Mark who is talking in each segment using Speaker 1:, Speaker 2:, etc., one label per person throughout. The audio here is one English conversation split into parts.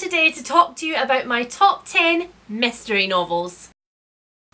Speaker 1: today to talk to you about my top 10 mystery novels.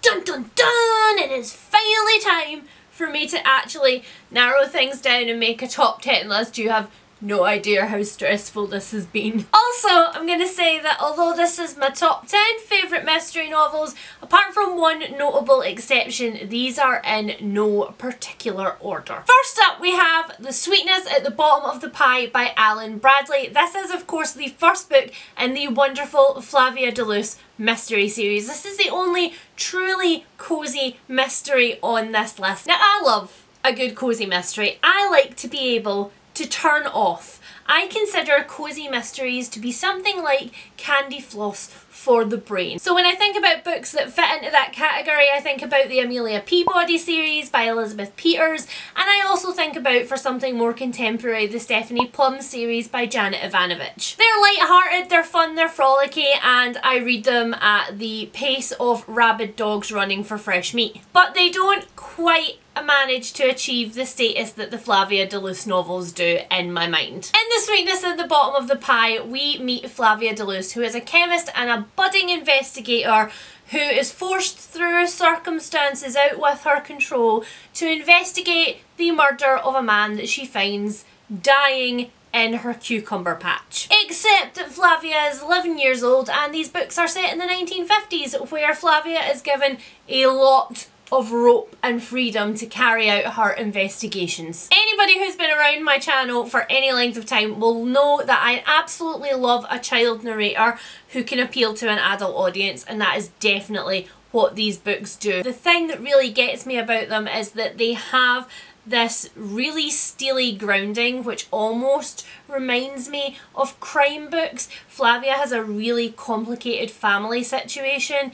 Speaker 1: Dun dun dun! It is finally time for me to actually narrow things down and make a top 10 list. You have no idea how stressful this has been. Also, I'm going to say that although this is my top 10 favourite mystery novels, apart from one notable exception, these are in no particular order. First up, we have The Sweetness at the Bottom of the Pie by Alan Bradley. This is, of course, the first book in the wonderful Flavia de Luce mystery series. This is the only truly cosy mystery on this list. Now, I love a good cosy mystery. I like to be able to turn off. I consider cosy mysteries to be something like candy floss for the brain. So when I think about books that fit into that category, I think about the Amelia Peabody series by Elizabeth Peters, and I also think about, for something more contemporary, the Stephanie Plum series by Janet Evanovich. They're light-hearted, they're fun, they're frolicky, and I read them at the pace of rabid dogs running for fresh meat. But they don't quite manage to achieve the status that the Flavia de Luce novels do in my mind. In The Sweetness at the Bottom of the Pie, we meet Flavia de Luce, who is a chemist and a budding investigator who is forced through circumstances out with her control to investigate the murder of a man that she finds dying in her cucumber patch. Except that Flavia is 11 years old and these books are set in the 1950s, where Flavia is given a lot of rope and freedom to carry out her investigations. Anybody who's been around my channel for any length of time will know that I absolutely love a child narrator who can appeal to an adult audience, and that is definitely what these books do. The thing that really gets me about them is that they have this really steely grounding which almost reminds me of crime books. Flavia has a really complicated family situation.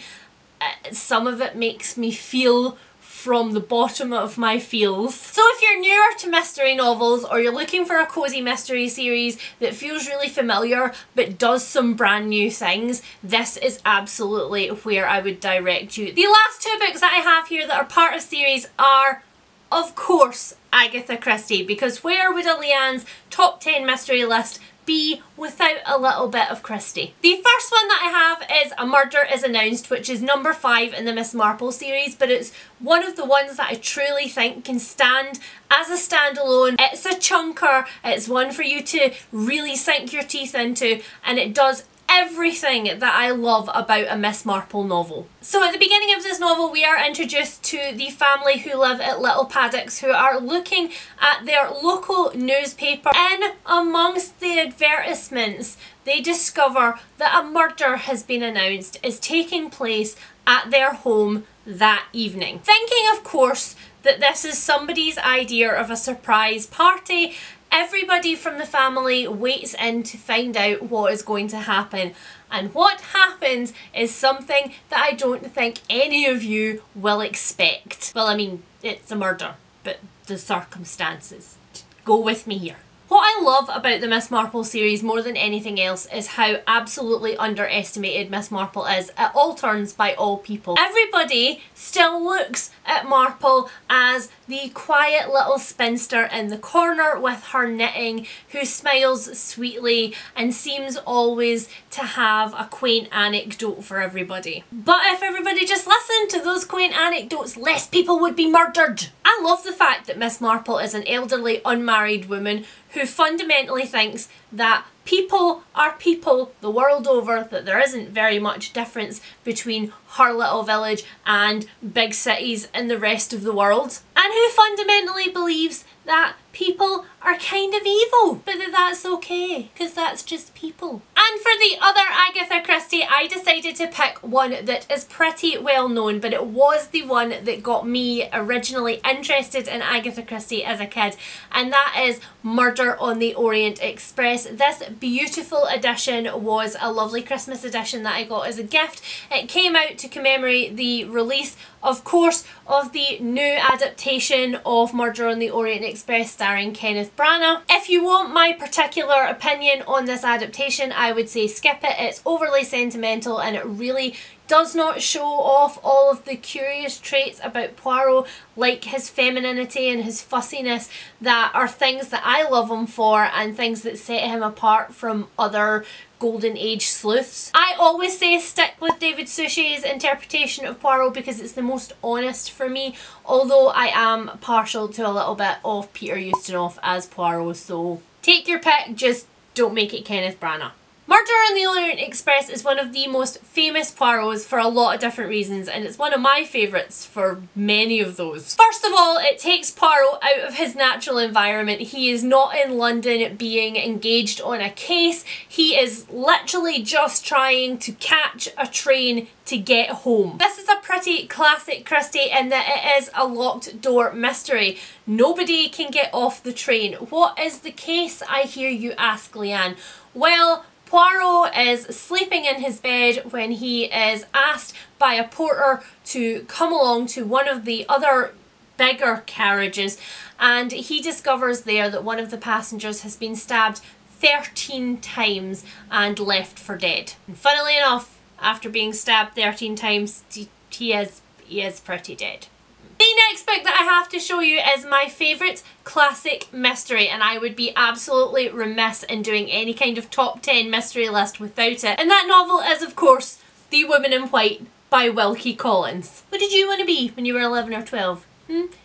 Speaker 1: Some of it makes me feel from the bottom of my feels. So if you're newer to mystery novels, or you're looking for a cosy mystery series that feels really familiar but does some brand new things, this is absolutely where I would direct you. The last two books that I have here that are part of series are, of course, Agatha Christie, because where would a Leanne's top 10 mystery list be without a little bit of Christie? The first one that I have is A Murder is Announced, which is number 5 in the Miss Marple series, but it's one of the ones that I truly think can stand as a standalone. It's a chunker, it's one for you to really sink your teeth into, and it does everything that I love about a Miss Marple novel. So at the beginning of this novel, we are introduced to the family who live at Little Paddocks, who are looking at their local newspaper. In amongst the advertisements, they discover that a murder has been announced is taking place at their home that evening. Thinking, of course, that this is somebody's idea of a surprise party, everybody from the family waits in to find out what is going to happen. And what happens is something that I don't think any of you will expect. Well, I mean, it's a murder, but the circumstances. Go with me here. What I love about the Miss Marple series more than anything else is how absolutely underestimated Miss Marple is at all turns by all people. Everybody still looks at Marple as the quiet little spinster in the corner with her knitting, who smiles sweetly and seems always to have a quaint anecdote for everybody. But if everybody just listened to those quaint anecdotes, less people would be murdered. I love the fact that Miss Marple is an elderly unmarried woman who fundamentally thinks that people are people the world over, that there isn't very much difference between her little village and big cities in the rest of the world, and who fundamentally believes that people are kind of evil, but that's okay, because that's just people. And for the other Agatha Christie, I decided to pick one that is pretty well known, but it was the one that got me originally interested in Agatha Christie as a kid, and that is Murder on the Orient Express. This beautiful edition was a lovely Christmas edition that I got as a gift. It came out to commemorate the release, of course, of the new adaptation of Murder on the Orient Express starring Kenneth Branagh. If you want my particular opinion on this adaptation, I would say skip it. It's overly sentimental and it really does not show off all of the curious traits about Poirot, like his femininity and his fussiness, that are things that I love him for and things that set him apart from other Golden Age sleuths. I always say stick with David Suchet's interpretation of Poirot because it's the most honest for me, although I am partial to a little bit of Peter Ustinov as Poirot, so take your pick, just don't make it Kenneth Branagh. Murder on the Orient Express is one of the most famous Poirots for a lot of different reasons, and it's one of my favourites for many of those. First of all, it takes Poirot out of his natural environment. He is not in London being engaged on a case. He is literally just trying to catch a train to get home. This is a pretty classic Christie in that it is a locked door mystery. Nobody can get off the train. What is the case, I hear you ask, Leanne? Well, Poirot is sleeping in his bed when he is asked by a porter to come along to one of the other bigger carriages, and he discovers there that one of the passengers has been stabbed 13 times and left for dead. And funnily enough, after being stabbed 13 times, he is pretty dead. The next book that I have to show you is my favourite classic mystery, and I would be absolutely remiss in doing any kind of top 10 mystery list without it. And that novel is, of course, The Woman in White by Wilkie Collins. What did you want to be when you were 11 or 12?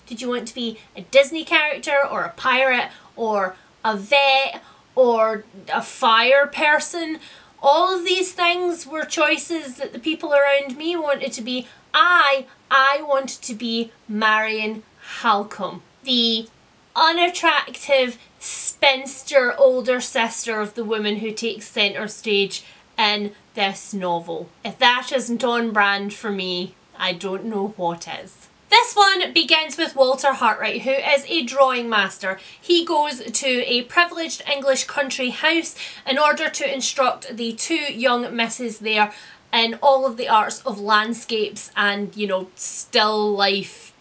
Speaker 1: Did you want to be a Disney character, or a pirate, or a vet, or a fire person? All of these things were choices that the people around me wanted to be. I wanted to be Marion Halcombe, the unattractive spinster older sister of the woman who takes centre stage in this novel. If that isn't on brand for me, I don't know what is. This one begins with Walter Hartwright, who is a drawing master. He goes to a privileged English country house in order to instruct the two young misses there in all of the arts of landscapes and, you know, still life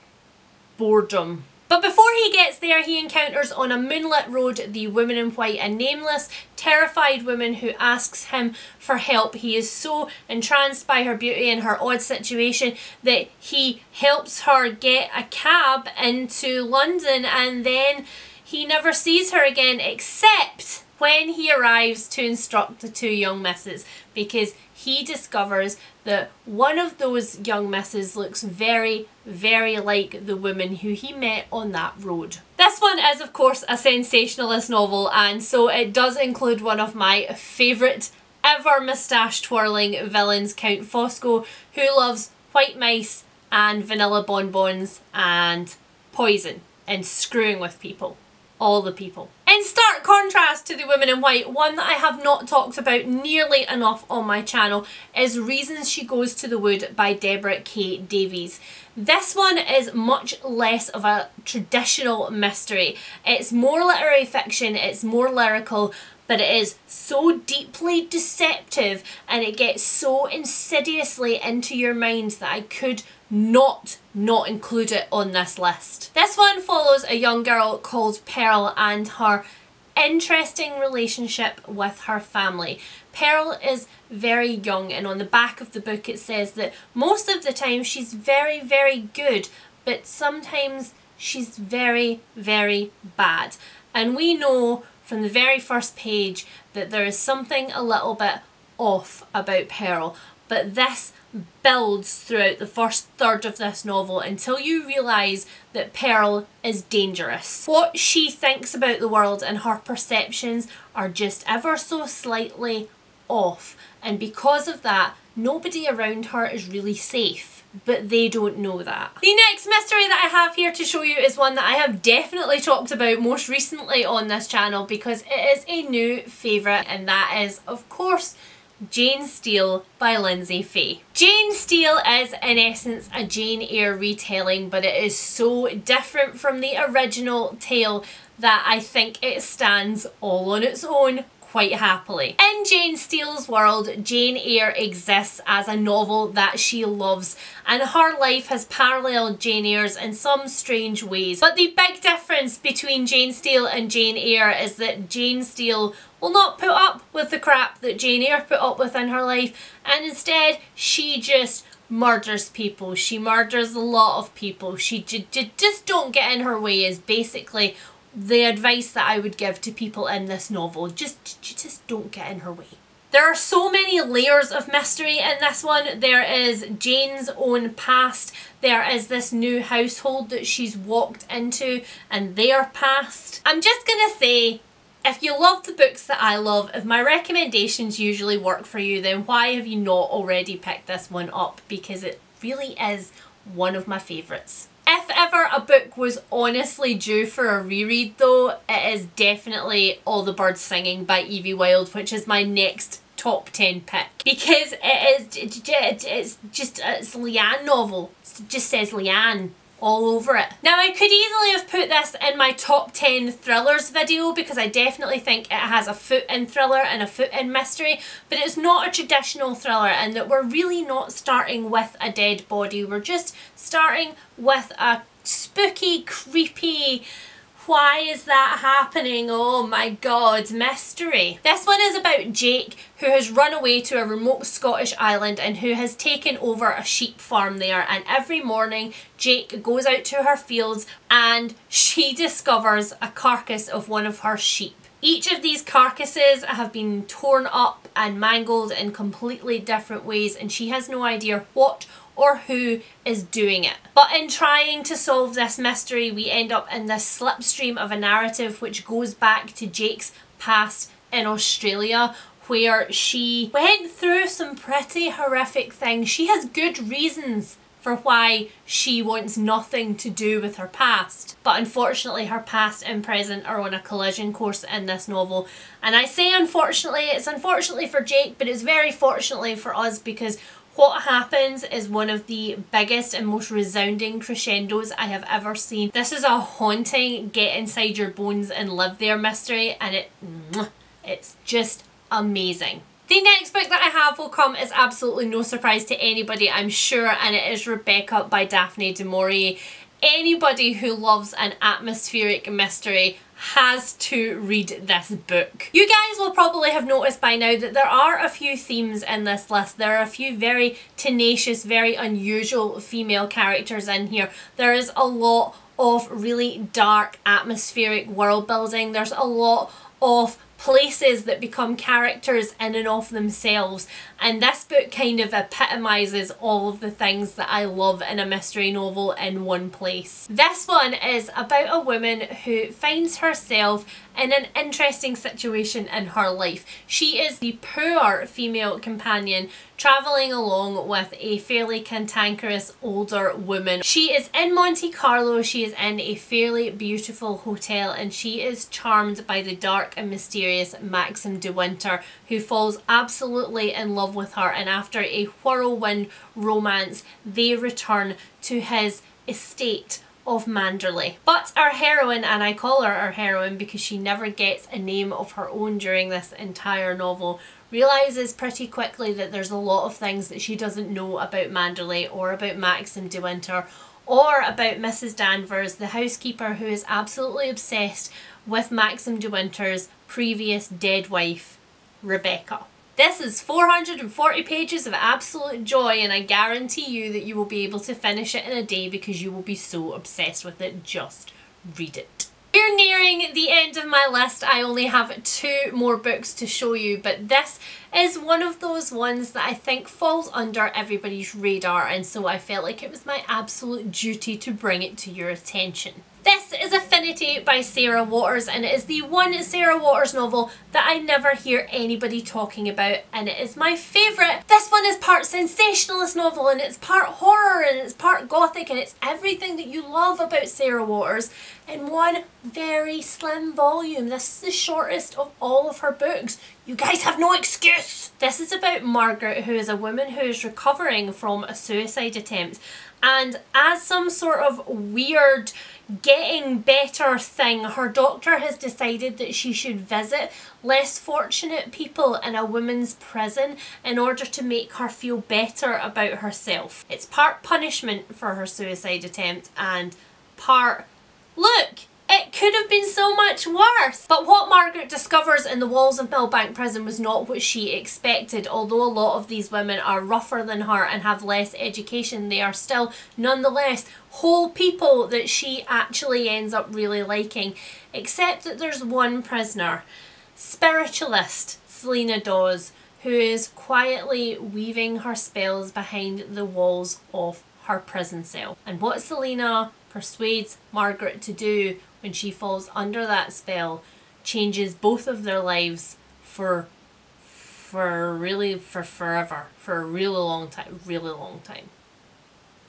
Speaker 1: boredom. But before he gets there, he encounters on a moonlit road the woman in white, a nameless, terrified woman who asks him for help. He is so entranced by her beauty and her odd situation that he helps her get a cab into London, and then he never sees her again except when he arrives to instruct the two young misses, because he discovers that one of those young misses looks very, very like the woman who he met on that road. This one is, of course, a sensationalist novel, and so it does include one of my favourite ever moustache twirling villains, Count Fosco, who loves white mice and vanilla bonbons and poison and screwing with people. All the people. In stark contrast to The Woman in White, one that I have not talked about nearly enough on my channel is Reasons She Goes to the Wood by Deborah K. Davies. This one is much less of a traditional mystery. It's more literary fiction, it's more lyrical, but it is so deeply deceptive and it gets so insidiously into your mind that I could not include it on this list. This one follows a young girl called Peril and her interesting relationship with her family. Peril is very young, and on the back of the book it says that most of the time she's very, very good, but sometimes she's very, very bad. And we know from the very first page that there is something a little bit off about Peril, but this builds throughout the first third of this novel until you realise that Peril is dangerous. What she thinks about the world and her perceptions are just ever so slightly off, and because of that nobody around her is really safe, but they don't know that. The next mystery that I have here to show you is one that I have definitely talked about most recently on this channel because it is a new favourite, and that is, of course, Jane Steele by Lindsay Fay. Jane Steele is in essence a Jane Eyre retelling, but it is so different from the original tale that I think it stands all on its own quite happily. In Jane Steele's world, Jane Eyre exists as a novel that she loves, and her life has paralleled Jane Eyre's in some strange ways. But the big difference between Jane Steele and Jane Eyre is that Jane Steele will not put up with the crap that Jane Eyre put up with in her life, and instead she just murders people. She murders a lot of people. She just don't get in her way is basically the advice that I would give to people in this novel. Just don't get in her way. There are so many layers of mystery in this one. There is Jane's own past. There is this new household that she's walked into and their past. I'm just gonna say, if you love the books that I love, if my recommendations usually work for you, then why have you not already picked this one up? Because it really is one of my favourites. If ever a book was honestly due for a reread though, it is definitely All the Birds Singing by Evie Wyld, which is my next top 10 pick. Because it's a Leanne novel. It just says Leanne all over it. Now I could easily have put this in my top 10 thrillers video because I definitely think it has a foot in thriller and a foot in mystery, but it's not a traditional thriller, and that we're really not starting with a dead body. We're just starting with a spooky, creepy, why is that happening? Oh my god, mystery. This one is about Jake, who has run away to a remote Scottish island and who has taken over a sheep farm there, and every morning Jake goes out to her fields and she discovers a carcass of one of her sheep. Each of these carcasses have been torn up and mangled in completely different ways, and she has no idea what or who is doing it. But in trying to solve this mystery, we end up in this slipstream of a narrative which goes back to Jake's past in Australia, where she went through some pretty horrific things. She has good reasons for why she wants nothing to do with her past. But unfortunately her past and present are on a collision course in this novel. And I say unfortunately, it's unfortunately for Jake, but it's very fortunately for us, because what happens is one of the biggest and most resounding crescendos I have ever seen. This is a haunting, get inside your bones and live there mystery, and it's just amazing. The next book that I have will come as absolutely no surprise to anybody, I'm sure, and it is Rebekah by Daphne du Maurier. Anybody who loves an atmospheric mystery has to read this book. You guys will probably have noticed by now that there are a few themes in this list. There are a few very tenacious, very unusual female characters in here. There is a lot of really dark atmospheric world building. There's a lot of places that become characters in and of themselves, and this book kind of epitomises all of the things that I love in a mystery novel in one place. This one is about a woman who finds herself in an interesting situation in her life. She is the poor female companion travelling along with a fairly cantankerous older woman. She is in Monte Carlo, she is in a fairly beautiful hotel, and she is charmed by the dark and mysterious Maxim de Winter, who falls absolutely in love with her, and after a whirlwind romance they return to his estate of Manderley. But our heroine, and I call her our heroine because she never gets a name of her own during this entire novel, realises pretty quickly that there's a lot of things that she doesn't know about Manderley or about Maxim de Winter or about Mrs. Danvers, the housekeeper who is absolutely obsessed with Maxim de Winter's previous dead wife, Rebekah. This is 440 pages of absolute joy, and I guarantee you that you will be able to finish it in a day because you will be so obsessed with it. Just read it. We're nearing the end of my list. I only have 2 more books to show you, but this is one of those ones that I think falls under everybody's radar, and so I felt like it was my absolute duty to bring it to your attention. This is Affinity by Sarah Waters, and it is the one Sarah Waters novel that I never hear anybody talking about, and it is my favourite. This one is part sensationalist novel, and it's part horror, and it's part gothic, and it's everything that you love about Sarah Waters. in one very slim volume. This is the shortest of all of her books. You guys have no excuse! This is about Margaret, who is a woman who is recovering from a suicide attempt, and as some sort of weird getting better thing, her doctor has decided that she should visit less fortunate people in a women's prison in order to make her feel better about herself. It's part punishment for her suicide attempt and part, look, it could have been so much worse. But what Margaret discovers in the walls of Millbank Prison was not what she expected. Although a lot of these women are rougher than her and have less education, they are still nonetheless whole people that she actually ends up really liking. Except that there's one prisoner, spiritualist Selena Dawes, who is quietly weaving her spells behind the walls of her prison cell. And what Selena persuades Margaret to do when she falls under that spell changes both of their lives for forever, for a really long time,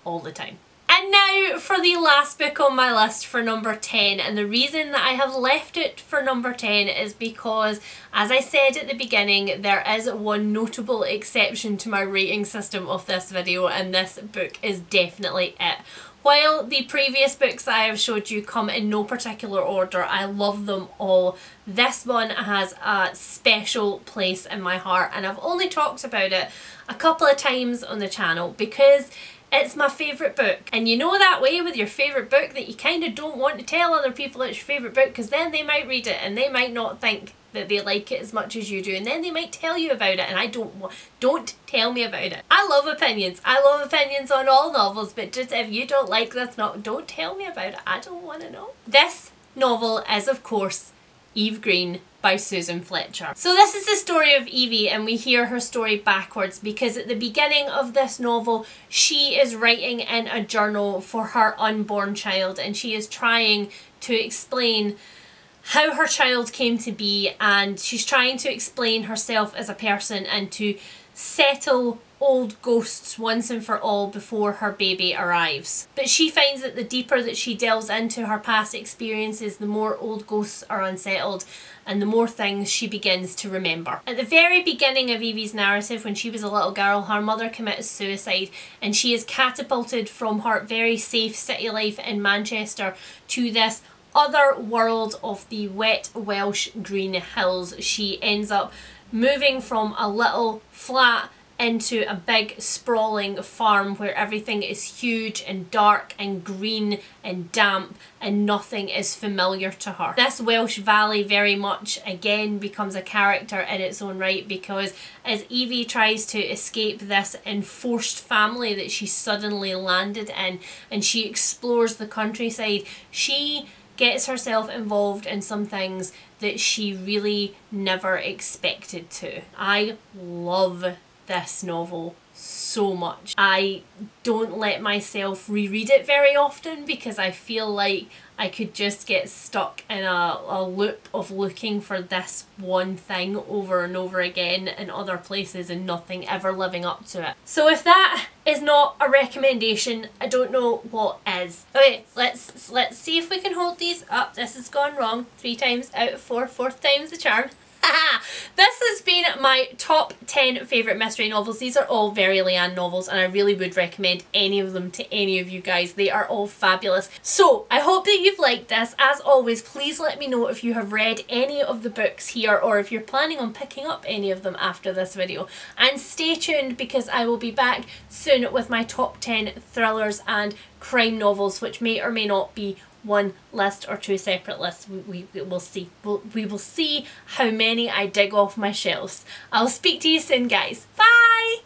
Speaker 1: all the time. And now for the last book on my list, for number 10, and the reason that I have left it for number 10 is because, as I said at the beginning, there is one notable exception to my rating system of this video, and this book is definitely it. While the previous books that I have showed you come in no particular order, I love them all. This one has a special place in my heart, and I've only talked about it a couple of times on the channel because it's my favourite book. And you know that way with your favourite book that you kind of don't want to tell other people it's your favourite book, because then they might read it and they might not think that they like it as much as you do, and then they might tell you about it, and I don't tell me about it. I love opinions. I love opinions on all novels, but just if you don't like this novel, don't tell me about it. I don't want to know. This novel is, of course, Eve Green by Susan Fletcher. So this is the story of Evie, and we hear her story backwards because at the beginning of this novel she is writing in a journal for her unborn child, and she is trying to explain how her child came to be, and she's trying to explain herself as a person and to settle old ghosts once and for all before her baby arrives. But she finds that the deeper that she delves into her past experiences, the more old ghosts are unsettled and the more things she begins to remember. At the very beginning of Evie's narrative, when she was a little girl, her mother commits suicide and she is catapulted from her very safe city life in Manchester to this other world of the wet Welsh green hills. She ends up moving from a little flat into a big sprawling farm where everything is huge and dark and green and damp and nothing is familiar to her. This Welsh valley very much again becomes a character in its own right, because as Evie tries to escape this enforced family that she suddenly landed in and she explores the countryside, she gets herself involved in some things that she really never expected to. I love this novel so much. I don't let myself reread it very often because I feel like I could just get stuck in a loop of looking for this one thing over and over again in other places and nothing ever living up to it. So if that is not a recommendation, I don't know what is. Okay, let's see if we can hold these up. This has gone wrong 3 times out of 4, 4th time's the charm. This has been my top 10 favourite mystery novels. These are all very Leanne novels and I really would recommend any of them to any of you guys. They are all fabulous. So I hope that you've liked this. As always, please let me know if you have read any of the books here or if you're planning on picking up any of them after this video. And stay tuned because I will be back soon with my top 10 thrillers and crime novels, which may or may not be one list or 2 separate lists. We will see. We will see how many I dig off my shelves. I'll speak to you soon, guys. Bye!